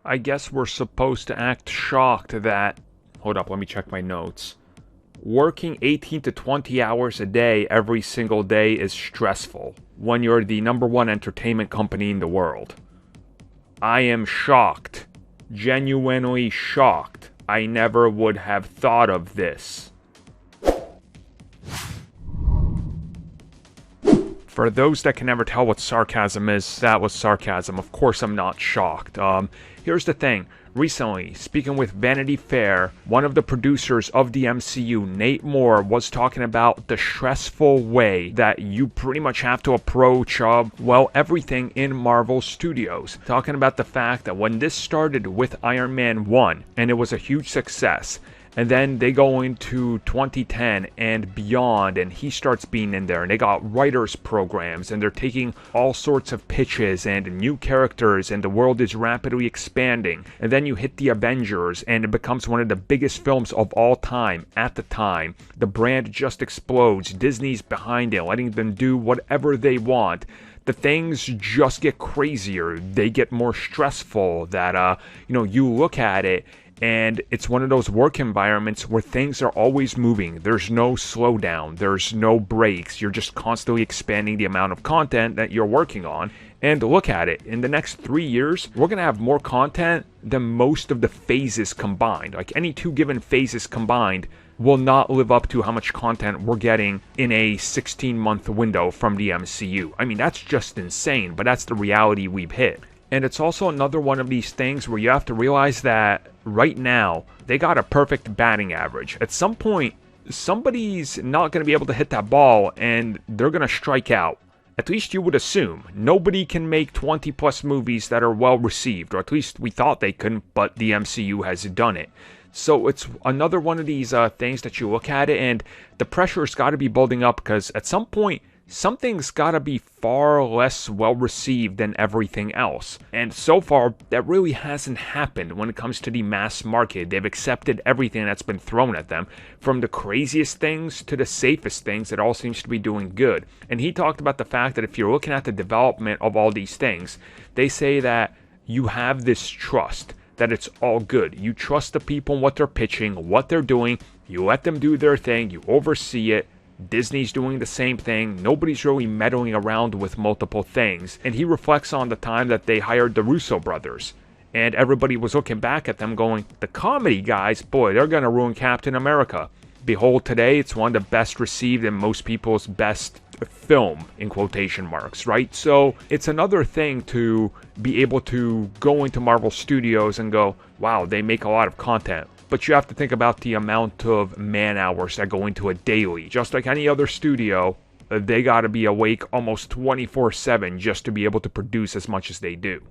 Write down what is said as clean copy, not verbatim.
I guess we're supposed to act shocked that... Hold up, let me check my notes. Working 18 to 20 hours a day every single day is stressful when you're the #1 entertainment company in the world. I am shocked. Genuinely shocked. I never would have thought of this. For those that can never tell what sarcasm is, that was sarcasm. Of course I'm not shocked. Here's the thing. Recently, speaking with Vanity Fair, one of the producers of the MCU, Nate Moore, was talking about the stressful way that you pretty much have to approach, everything in Marvel Studios. Talking about the fact that when this started with Iron Man 1, and it was a huge success, and then they go into 2010 and beyond, and he starts being in there, and they got writers programs, and they're taking all sorts of pitches and new characters, and the world is rapidly expanding. And then you hit the Avengers, and it becomes one of the biggest films of all time at the time. The brand just explodes. Disney's behind it, letting them do whatever they want. The things just get crazier. They get more stressful that, you look at it, and it's one of those work environments where things are always moving. There's no slowdown. There's no breaks. You're just constantly expanding the amount of content that you're working on. And look at it. In the next 3 years, we're going to have more content than most of the phases combined. Like any two given phases combined will not live up to how much content we're getting in a 16-month window from the MCU. I mean, that's just insane, but that's the reality we've hit. And it's also another one of these things where you have to realize that right now, they got a perfect batting average. At some point, somebody's not going to be able to hit that ball and they're going to strike out. At least you would assume. Nobody can make 20 plus movies that are well received, or at least we thought they couldn't, but the MCU has done it. So it's another one of these things that you look at it and the pressure's got to be building up, because at some point, something's gotta be far less well received than everything else. And so far, that really hasn't happened when it comes to the mass market. They've accepted everything that's been thrown at them, from the craziest things to the safest things. It all seems to be doing good. And he talked about the fact that if you're looking at the development of all these things, they say that you have this trust, that it's all good. You trust the people and what they're pitching, what they're doing, you let them do their thing, you oversee it. Disney's doing the same thing. Nobody's really meddling around with multiple things. And he reflects on the time that they hired the Russo brothers. And everybody was looking back at them going, the comedy guys, boy, they're going to ruin Captain America. Behold, today, it's one of the best received and most people's best film, in quotation marks, right? So it's another thing to be able to go into Marvel Studios and go, wow, they make a lot of content. But you have to think about the amount of man hours that go into it daily. Just like any other studio, they got to be awake almost 24/7 just to be able to produce as much as they do.